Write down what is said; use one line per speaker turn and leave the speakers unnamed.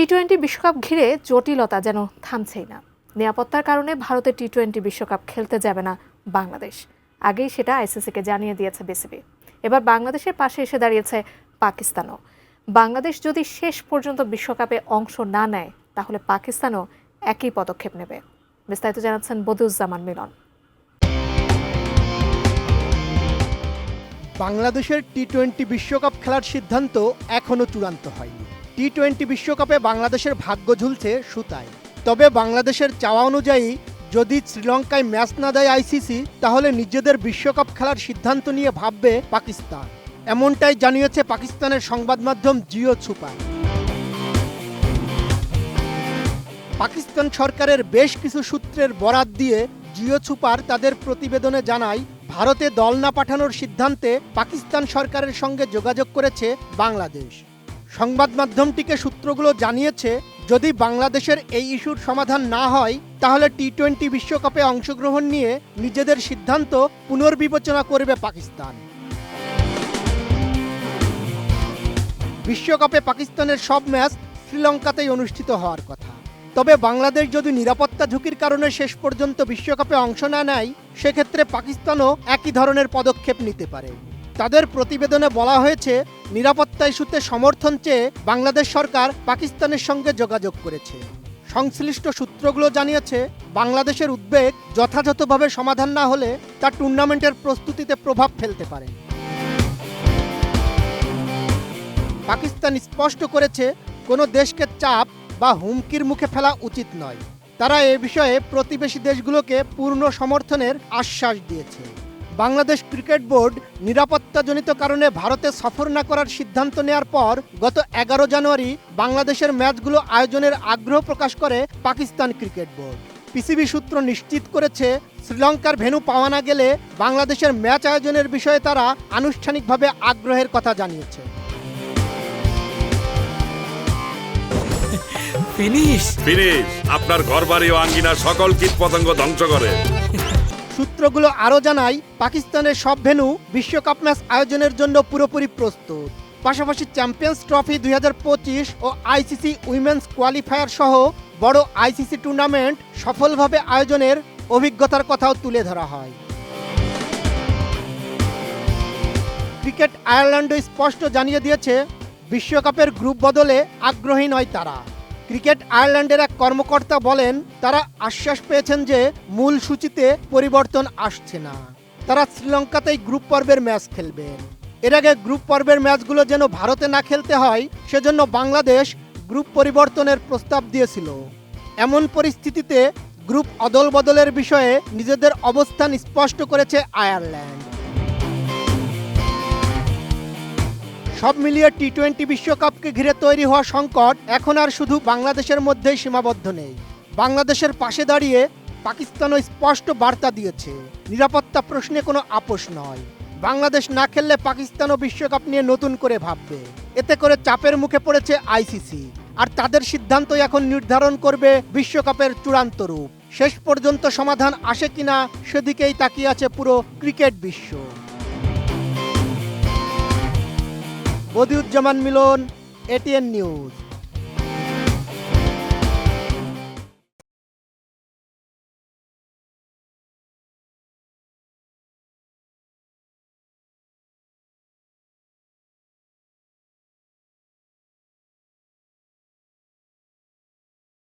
টি-20 বিশ্বকাপ ঘিরে জটিলতা যেন থামছেই না। নিরাপত্তার কারণে ভারতে টি-20 বিশ্বকাপ খেলতে যাবে না বাংলাদেশ। আগেই সেটা আইসিসিকে জানিয়ে দিয়েছে বিসিবি। এবার বাংলাদেশের পাশে এসে দাঁড়িয়েছে পাকিস্তানও। বাংলাদেশ যদি শেষ পর্যন্ত বিশ্বকাপে অংশ না নেয় তাহলে পাকিস্তানও একই পদক্ষেপ নেবে। বিস্তারিত জানাচ্ছেন বদিউজ্জামান মিলন।
বাংলাদেশের টি-20 বিশ্বকাপ খেলার সিদ্ধান্ত এখনও চূড়ান্ত হয়নি। টি-20 বিশ্বকাপে বাংলাদেশের ভাগ্য ঝুলছে সুতায়। তবে বাংলাদেশের চাওয়া অনুযায়ী যদি শ্রীলঙ্কায় ম্যাচ না দেয় আইসিসি, তাহলে নিজেদের বিশ্বকাপ খেলার সিদ্ধান্ত নিয়ে ভাববে পাকিস্তান। এমনটাই জানিয়েছে পাকিস্তানের সংবাদ মাধ্যম জিও সুপার। পাকিস্তান সরকারের বেশ কিছু সূত্রের বরাত দিয়ে জিও সুপার তাদের প্রতিবেদনে জানায়, ভারতে দল না পাঠানোর সিদ্ধান্তে পাকিস্তান সরকারের সঙ্গে যোগাযোগ করেছে বাংলাদেশ। সংবাদ মাধ্যমটিকে সূত্রগুলো জানিয়েছে, যদি বাংলাদেশের এই ইস্যুর সমাধান না হয় তাহলে টি-20 বিশ্বকাপে অংশগ্রহণ নিয়ে নিজেদের সিদ্ধান্ত পুনর্বিবেচনা করবে পাকিস্তান। বিশ্বকাপে পাকিস্তানের সব ম্যাচ শ্রীলঙ্কাতেই অনুষ্ঠিত হওয়ার কথা। তবে বাংলাদেশ যদি নিরাপত্তা ঝুঁকির কারণে শেষ পর্যন্ত বিশ্বকাপে অংশ না নেয়, সেক্ষেত্রে পাকিস্তানও একই ধরনের পদক্ষেপ নিতে পারে। তাদের প্রতিবেদনে বলা হয়েছে, নিরাপত্তা ইস্যুতে সমর্থন চেয়ে বাংলাদেশ সরকার পাকিস্তানের সঙ্গে যোগাযোগ করেছে। সংশ্লিষ্ট সূত্রগুলো জানিয়েছে, বাংলাদেশের উদ্বেগ যথাযথভাবে সমাধান না হলে তা টুর্নামেন্টের প্রস্তুতিতে প্রভাব ফেলতে পারে। পাকিস্তান স্পষ্ট করেছে, কোনো দেশকে চাপ বা হুমকির মুখে ফেলা উচিত নয়। তারা এ বিষয়ে প্রতিবেশী দেশগুলোকে পূর্ণ সমর্থনের আশ্বাস দিয়েছে। বাংলাদেশ ক্রিকেট বোর্ড নিরাপত্তাজনিত কারণে ভারতে সফর না করার সিদ্ধান্ত নেওয়ার পর গত 11 জানুয়ারি বাংলাদেশের ম্যাচগুলো আয়োজনের আগ্রহ প্রকাশ করে পাকিস্তান ক্রিকেট বোর্ড। পিসিবি সূত্র নিশ্চিত করেছে, শ্রীলঙ্কার ভেন্যু পাওয়া না গেলে বাংলাদেশের ম্যাচ আয়োজনের বিষয়ে তারা আনুষ্ঠানিকভাবে আগ্রহের কথা জানিয়েছে।
ফিনিশ আপনার ঘরবাড়ি ও আঙ্গিনার সকল কীটপতঙ্গ ধ্বংস করে।
সূত্রগুলো আরও জানায়, পাকিস্তানের সব ভেন্যু বিশ্বকাপ ম্যাচ আয়োজনের জন্য পুরোপুরি প্রস্তুত। পাশাপাশি চ্যাম্পিয়ন্স ট্রফি 2025 ও আইসিসি উইমেন্স কোয়ালিফায়ার সহ বড় আইসিসি টুর্নামেন্ট সফলভাবে আয়োজনের অভিজ্ঞতার কথাও তুলে ধরা হয়। ক্রিকেট আয়ারল্যান্ডও স্পষ্ট জানিয়ে দিয়েছে, বিশ্বকাপের গ্রুপ বদলে আগ্রহী নয় তারা। ক্রিকেট আয়ারল্যান্ডের এক কর্মকর্তা বলেন, তারা আশ্বাস পেয়েছেন যে মূল সূচিতে পরিবর্তন আসছে না। তারা শ্রীলঙ্কাতেই গ্রুপ পর্বের ম্যাচ খেলবেন। এর আগে গ্রুপ পর্বের ম্যাচগুলো যেন ভারতে না খেলতে হয়, সেজন্য বাংলাদেশ গ্রুপ পরিবর্তনের প্রস্তাব দিয়েছিল। এমন পরিস্থিতিতে গ্রুপ অদল বদলের বিষয়ে নিজেদের অবস্থান স্পষ্ট করেছে আয়ারল্যান্ড। সব মিলিয়ে টি-20 বিশ্বকাপকে ঘিরে তৈরি হওয়া সংকট এখন আর শুধু বাংলাদেশের মধ্যেই সীমাবদ্ধ নেই। বাংলাদেশের পাশে দাঁড়িয়ে পাকিস্তানও স্পষ্ট বার্তা দিয়েছে, নিরাপত্তা প্রশ্নে কোনো আপোষ নয়। বাংলাদেশ না খেললে পাকিস্তানও বিশ্বকাপ নিয়ে নতুন করে ভাববে। এতে করে চাপের মুখে পড়েছে আইসিসি, আর তাদের সিদ্ধান্তই এখন নির্ধারণ করবে বিশ্বকাপের চূড়ান্ত রূপ। শেষ পর্যন্ত সমাধান আসে কিনা সেদিকেই তাকিয়ে আছে পুরো ক্রিকেট বিশ্ব। বদিউজ্জামান মিলন, এটিএন নিউজ।